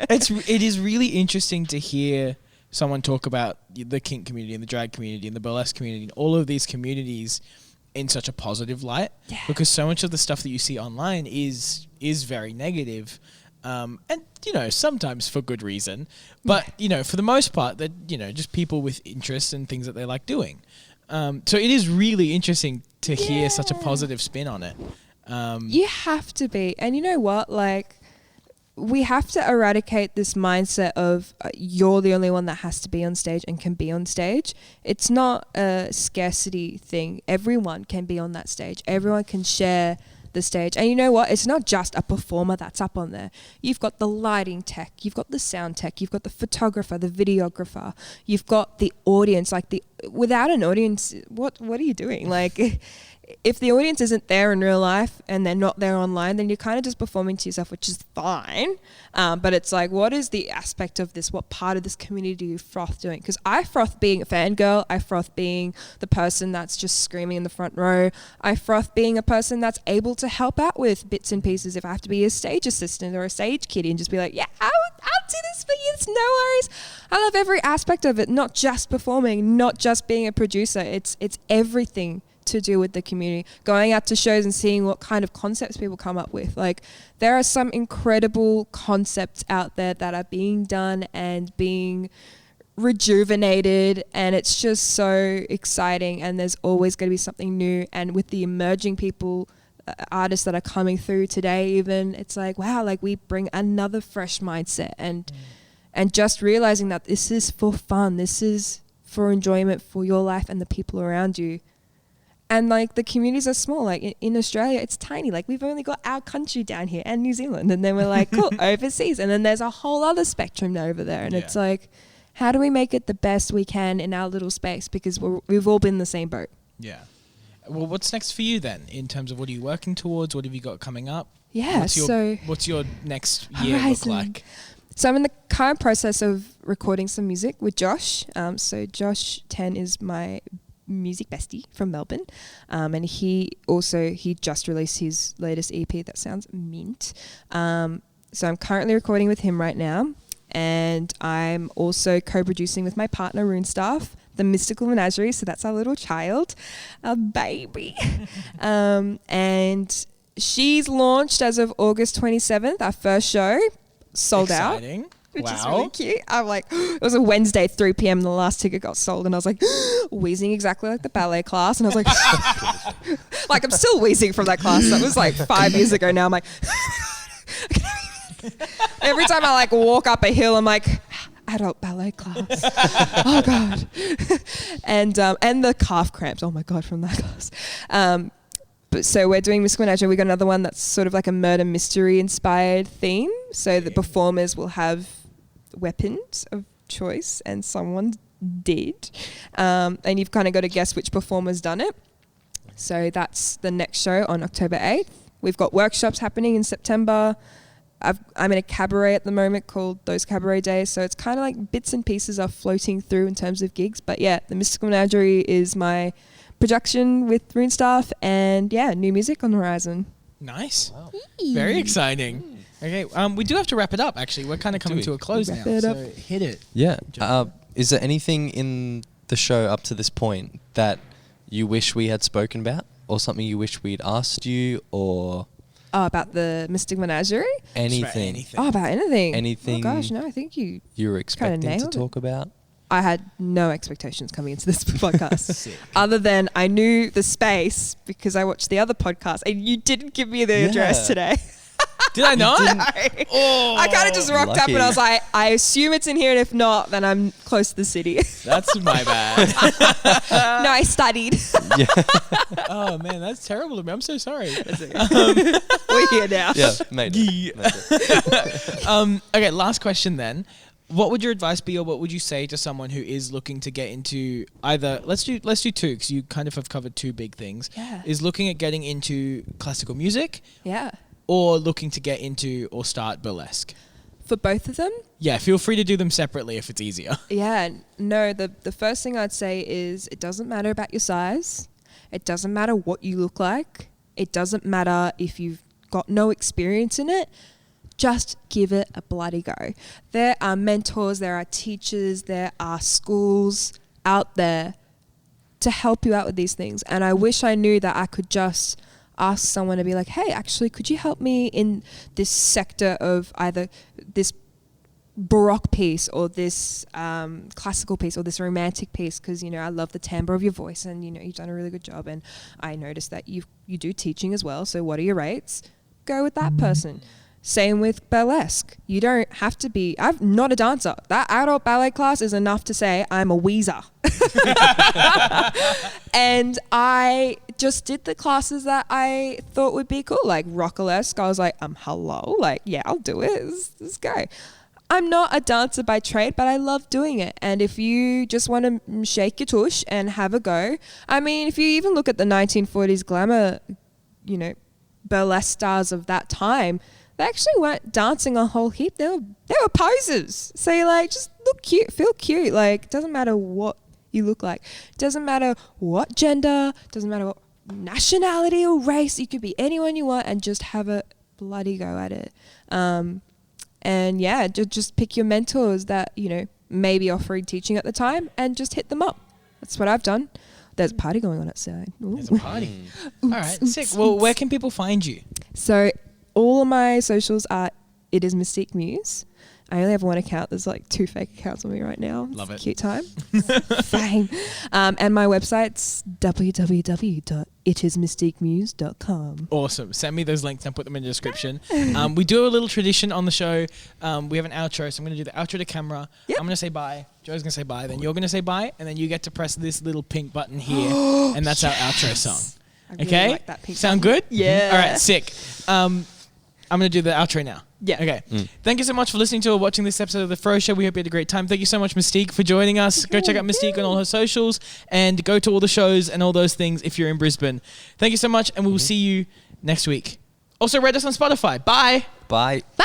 It is really interesting to hear someone talk about the kink community and the drag community and the burlesque community and all of these communities in such a positive light, because so much of the stuff that you see online is very negative, and, you know, sometimes for good reason, but you know, for the most part, that, you know, just people with interests and things that they like doing. So it is really interesting to hear such a positive spin on it. You have to be, and you know what, like, we have to eradicate this mindset of you're the only one that has to be on stage and can be on stage. It's not a scarcity thing. Everyone can be on that stage. Everyone can share the stage. And you know what? It's not just a performer that's up on there. You've got the lighting tech. You've got the sound tech. You've got the photographer, the videographer. You've got the audience. Like, without an audience, what are you doing? Like, if the audience isn't there in real life and they're not there online, then you're kind of just performing to yourself, which is fine. But it's like, what is the aspect of this? What part of this community do you froth doing? Because I froth being a fangirl. I froth being the person that's just screaming in the front row. I froth being a person that's able to help out with bits and pieces if I have to be a stage assistant or a stage kiddie and just be like, yeah, I'll do this for you. It's no worries. I love every aspect of it, not just performing, not just being a producer. It's everything to do with the community, going out to shows and seeing what kind of concepts people come up with. Like, there are some incredible concepts out there that are being done and being rejuvenated, and it's just so exciting, and there's always going to be something new. And with the emerging people, artists that are coming through today, even, it's like, wow, like, we bring another fresh mindset, and just realizing that this is for fun, this is for enjoyment for your life and the people around you. And like, the communities are small. Like, in Australia, it's tiny. Like, we've only got our country down here and New Zealand. And then we're like, cool, overseas. And then there's a whole other spectrum over there. And it's like, how do we make it the best we can in our little space? Because we've all been in the same boat. Yeah. Well, what's next for you then, in terms of what are you working towards? What have you got coming up? Yeah, what's your next year look like? So I'm in the current process of recording some music with Josh. So Josh 10 is my music bestie from Melbourne, and he just released his latest EP that sounds mint. So I'm currently recording with him right now, and I'm also co-producing with my partner Runestaff, the Mystical Menagerie. So that's our little child, a baby, and she's launched as of August 27th. Our first show sold Exciting. out. Which is really cute. I'm like, it was a Wednesday, 3 p.m. and the last ticket got sold, and I was like, wheezing exactly like the ballet class, and I was like, like I'm still wheezing from that class. That was like 5 years ago now. I'm like, every time I like walk up a hill, I'm like, adult ballet class. Oh God. And the calf cramps. Oh my God, from that class. But so we're doing Mystique Muse. We got another one that's sort of like a murder mystery inspired theme. So the performers will have weapons of choice, and someone did. And you've kind of got to guess which performer's done it. So that's the next show on October 8th. We've got workshops happening in September. I'm in a cabaret at the moment called Those Cabaret Days. So it's kind of like bits and pieces are floating through in terms of gigs. But yeah, the Mystical Menagerie is my production with Runestaff, and yeah, new music on the horizon. Nice. Wow. Very exciting. Okay, we do have to wrap it up, actually. We're kind of coming to a close now, so hit it. Yeah. Is there anything in the show up to this point that you wish we had spoken about, or something you wish we'd asked you, or... Oh, about the Mystique Menagerie? Anything. Oh, about anything? Anything. Oh gosh, no, I think you were expecting to talk about? I had no expectations coming into this podcast, other than I knew the space because I watched the other podcast, and you didn't give me the address today. Did I not? I kind of just rocked up and I was like, I assume it's in here, and if not, then I'm close to the city. That's my bad. No, I studied. Yeah. Oh man, that's terrible of me. I'm so sorry. We're here now. Yeah, made it. Okay, last question then. What would your advice be, or what would you say to someone who is looking to get into either, let's do two, because you kind of have covered two big things. Yeah. Is looking at getting into classical music. Yeah. Or looking to get into or start burlesque? For both of them? Yeah, feel free to do them separately if it's easier. Yeah, no, the first thing I'd say is it doesn't matter about your size. It doesn't matter what you look like. It doesn't matter if you've got no experience in it. Just give it a bloody go. There are mentors, there are teachers, there are schools out there to help you out with these things. And I wish I knew that I could just ask someone to be like, hey, actually, could you help me in this sector of either this Baroque piece or this classical piece or this romantic piece, because, you know, I love the timbre of your voice, and, you know, you've done a really good job, and I noticed that you do teaching as well, so what are your rates? Go with that person. Same with burlesque. You don't have to be... I'm not a dancer. That adult ballet class is enough to say I'm a wheezer. And I just did the classes that I thought would be cool, like rockalesque. I was like, hello? Like, yeah, I'll do it. Let's go. I'm not a dancer by trade, but I love doing it. And if you just want to shake your tush and have a go... I mean, if you even look at the 1940s glamour, you know, burlesque stars of that time... They actually weren't dancing a whole heap. They were posers. So you like, just look cute, feel cute. Like, it doesn't matter what you look like. It doesn't matter what gender, doesn't matter what nationality or race. You could be anyone you want and just have a bloody go at it. And yeah, just pick your mentors that, you know, maybe offering teaching at the time, and just hit them up. That's what I've done. There's a party going on outside. Ooh. There's a party. All right, sick. Well, where can people find you? So all of my socials are It Is Mystique Muse. I only have one account. There's like 2 fake accounts on me right now. Love it. Cute time. Fame. And my website's www.itismystiquemuse.com. Awesome. Send me those links and put them in the description. We do a little tradition on the show. We have an outro, so I'm going to do the outro to camera. Yep. I'm going to say bye. Joe's going to say bye. Then you're going to say bye. And then you get to press this little pink button here. And that's our outro song. I really okay? like that pink Sound button. good? Yeah. All right, sick. I'm going to do the outro now. Yeah. Okay. Thank you so much for listening to or watching this episode of The Froe Show. We hope you had a great time. Thank you so much, Mystique, for joining us. Go check out Mystique on all her socials and go to all the shows and all those things if you're in Brisbane. Thank you so much, and we will see you next week. Also, rate us on Spotify. Bye. Bye. Bye.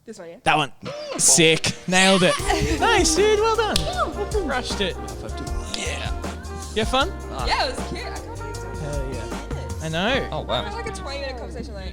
This one, yeah? That one. Sick. Nailed it. Nice, dude. Well done. Rushed it. Yeah. You have fun? Yeah, it was cute. I can't believe it. Hell yeah. I know. Oh wow. It was like a 20-minute conversation. Like.